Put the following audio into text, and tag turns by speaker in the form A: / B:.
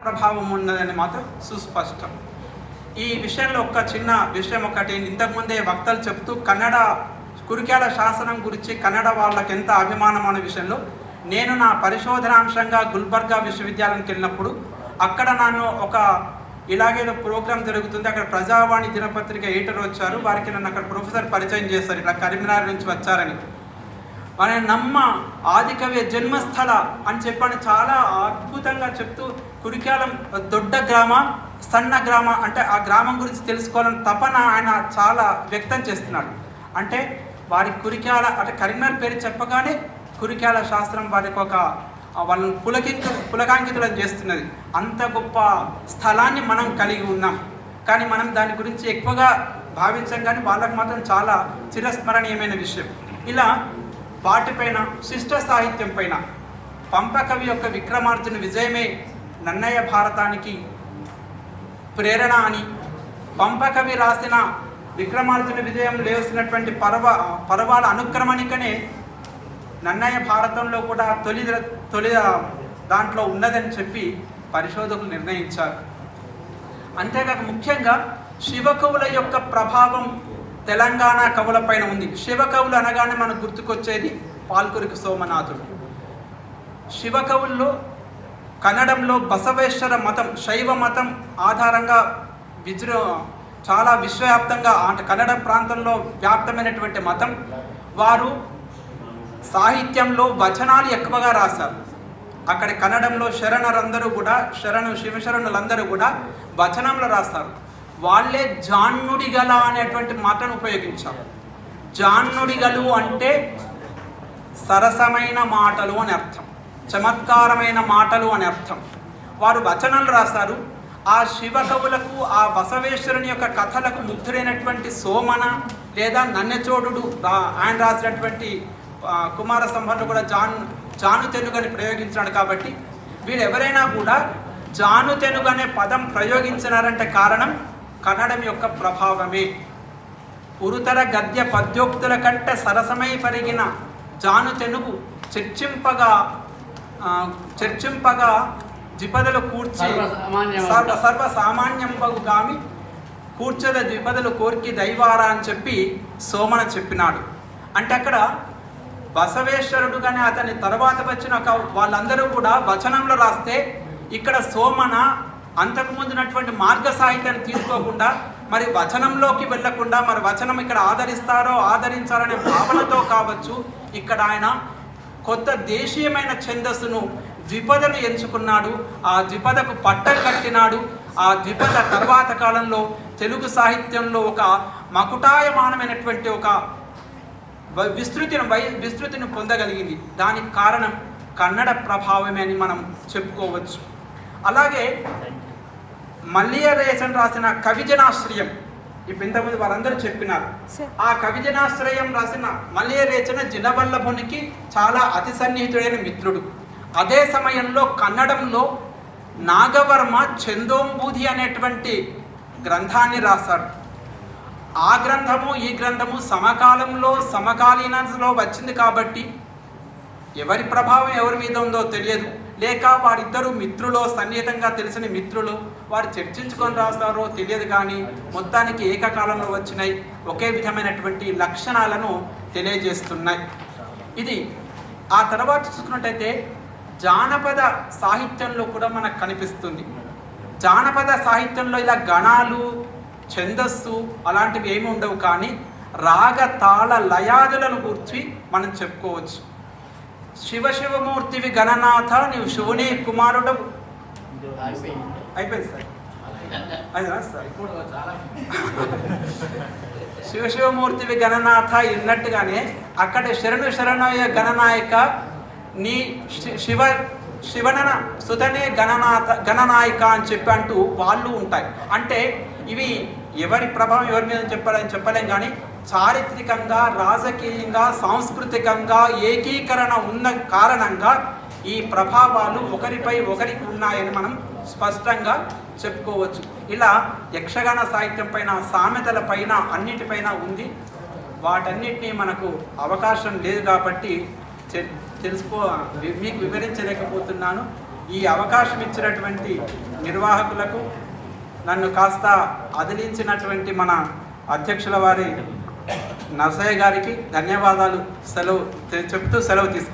A: ప్రభావం ఉన్నదని మాత్రం సుస్పష్టం. ఈ విషయంలో ఒక చిన్న విషయం ఒకటి ఇంతకుముందే వక్తలు చెప్తూ కన్నడ కురిక్యాల శాసనం గురించి కన్నడ వాళ్ళకి ఎంత అభిమానం అనే విషయంలో నేను నా పరిశోధనాంశంగా గుల్బర్గా విశ్వవిద్యాలయానికి వెళ్ళినప్పుడు అక్కడ నన్ను ఒక ఇలాగేదో ప్రోగ్రాం జరుగుతుంది, అక్కడ ప్రజావాణి దినపత్రిక ఎడిటర్ వచ్చారు, వారికి నన్ను అక్కడ ప్రొఫెసర్ పరిచయం చేస్తారు, ఇలా కరీంనగర్ నుంచి వచ్చారని. మన నమ్మ ఆదికవి జన్మస్థల అని చెప్పని చాలా అద్భుతంగా చెప్తూ కురిక్యాలం దొడ్డ గ్రామ సన్న గ్రామ అంటే ఆ గ్రామం గురించి తెలుసుకోవాలని తపన ఆయన చాలా వ్యక్తం చేస్తున్నాడు. అంటే వారి కురిక్యాల అంటే కరీంనగర్ పేరు చెప్పగానే కురిక్యాల శాస్త్రం వారికి ఒక వాళ్ళని పులకాంకితులను చేస్తున్నది. అంత గొప్ప స్థలాన్ని మనం కలిగి ఉన్నాం, కానీ మనం దాని గురించి ఎక్కువగా భావించాం, కానీ వాళ్ళకు మాత్రం చాలా చిరస్మరణీయమైన విషయం. ఇలా వాటిపైన శిష్ట సాహిత్యం పైన పంపకవి యొక్క విక్రమార్జున విజయమే నన్నయ్య భారతానికి ప్రేరణ అని, పంపకవి రాసిన విక్రమార్జున విజయం లేవసినటువంటి పర్వాల అనుక్రమణికనే నన్నయ్య భారతంలో కూడా తొలి దాంట్లో ఉన్నదని చెప్పి పరిశోధకులు నిర్ణయించారు. అంతేకాక ముఖ్యంగా శివకవుల యొక్క ప్రభావం తెలంగాణ కవుల పైన ఉంది. శివకవులు అనగానే మనకు గుర్తుకొచ్చేది పాల్కురికి సోమనాథుడు. శివకవుల్లో కన్నడంలో బసవేశ్వర మతం, శైవ మతం ఆధారంగా చాలా విశ్వవ్యాప్తంగా అంటే కన్నడ ప్రాంతంలో వ్యాప్తమైనటువంటి మతం. వారు సాహిత్యంలో వచనాలు ఎక్కువగా రాశారు. అక్కడ కన్నడంలో శరణరందరూ కూడా శివశరణులందరూ కూడా వచనంలో రాస్తారు. వాళ్ళే జాన్నుడిగల అనేటువంటి మాటను ఉపయోగించారు. జాన్నుడిగలు అంటే సరసమైన మాటలు అని అర్థం, చమత్కారమైన మాటలు అని అర్థం. వారు వచనాలు రాస్తారు. ఆ శివకవులకు ఆ బసవేశ్వరుని యొక్క కథలకు ముగ్ధుడైనటువంటి సోమన లేదా నన్నెచోడు ఆయన రాసినటువంటి కుమార సంభంలో కూడా జాను తెనుగని ప్రయోగించినాడు. కాబట్టి వీరు ఎవరైనా కూడా జాను తెనుగు అనే పదం ప్రయోగించినారంటే కారణం కన్నడం యొక్క ప్రభావమే. ఉరుతర గద్య పద్యోక్తుల కంటే సరసమై పరిగిన జాను తెనుగు చర్చింపగా ద్విపదలు కూర్చి సర్వసామాన్యంబగు గామి కూర్చద ద్విపదలు కోర్కి దైవారా అని చెప్పి సోమన చెప్పినాడు. అంటే అక్కడ బసవేశ్వరుడు కానీ అతని తర్వాత వచ్చిన వాళ్ళందరూ కూడా వచనంలో రాస్తే, ఇక్కడ సోమన అంతకుముందున్నటువంటి మార్గ సాహిత్యాన్ని తీసుకోకుండా మరి వచనంలోకి వెళ్ళకుండా మరి వచనం ఇక్కడ ఆదరించాలనే భావనతో కావచ్చు ఇక్కడ ఆయన కొత్త దేశీయమైన ఛందస్సును ద్విపదను ఎంచుకున్నాడు. ఆ ద్విపదకు పట్టం కట్టినాడు. ఆ ద్విపద తర్వాత కాలంలో తెలుగు సాహిత్యంలో ఒక మకుటాయమానమైనటువంటి ఒక విస్తృతిని పొందగలిగింది. దానికి కారణం కన్నడ ప్రభావమే అని మనం చెప్పుకోవచ్చు. అలాగే మల్లియ రేసన్ రాసిన కవిజనాశ్రయం, ఇప్పుడు ఇంతకుముందు వారందరూ చెప్పినారు. ఆ కవిజనాశ్రయం రాసిన మల్లియ రేచన జినవల్లభునికి చాలా అతి సన్నిహితుడైన మిత్రుడు. అదే సమయంలో కన్నడంలో నాగవర్మ చందోంబూది అనేటువంటి గ్రంథాన్ని రాశాడు. ఆ గ్రంథము ఈ గ్రంథము సమకాలీనంలో వచ్చింది కాబట్టి ఎవరి ప్రభావం ఎవరి మీద ఉందో తెలియదు. లేక వారిద్దరూ మిత్రులో సన్నిహితంగా తెలిసిన మిత్రులు వారు చర్చించుకొని రాస్తారో తెలియదు, కానీ మొత్తానికి ఏకకాలంలో వచ్చినాయి, ఒకే విధమైనటువంటి లక్షణాలను తెలియజేస్తున్నాయి. ఇది ఆ తర్వాత చూసుకున్నట్టయితే జానపద సాహిత్యంలో కూడా మనకు కనిపిస్తుంది. జానపద సాహిత్యంలో ఇలా గణాలు ఛందస్సు అలాంటివి ఏమి ఉండవు, కానీ రాగ తాళ లయాదులను గురించి మనం చెప్పుకోవచ్చు. శివశివమూర్తివి గణనాథ నీవు శివుని కుమారుడు అయిపోయింది సార్, శివశివమూర్తివి గణనాథ ఇన్నట్టుగానే అక్కడ శరణయ్య గణనాయక నీ శివనన సుతనే గణనాయక అని చెప్పి అంటూ వాళ్ళు ఉంటాయి. అంటే ఇవి ఎవరి ప్రభావం ఎవరి మీద చెప్పలేం, కానీ చారిత్రికంగా రాజకీయంగా సాంస్కృతికంగా ఏకీకరణ ఉన్న కారణంగా ఈ ప్రభావాలు ఒకరిపై ఒకరికి ఉన్నాయని మనం స్పష్టంగా చెప్పుకోవచ్చు. ఇలా యక్షగాన సాహిత్యం పైన సామెతల పైన అన్నిటిపైన ఉంది. వాటన్నిటినీ మనకు అవకాశం లేదు కాబట్టి మీకు వివరించలేకపోతున్నాను. ఈ అవకాశం ఇచ్చినటువంటి నిర్వాహకులకు, నన్ను కాస్త అదిలించినటువంటి మన అధ్యక్షుల వారి నర్సయ్య గారికి ధన్యవాదాలు చెప్తూ సెలవు తీసుకుంటాను.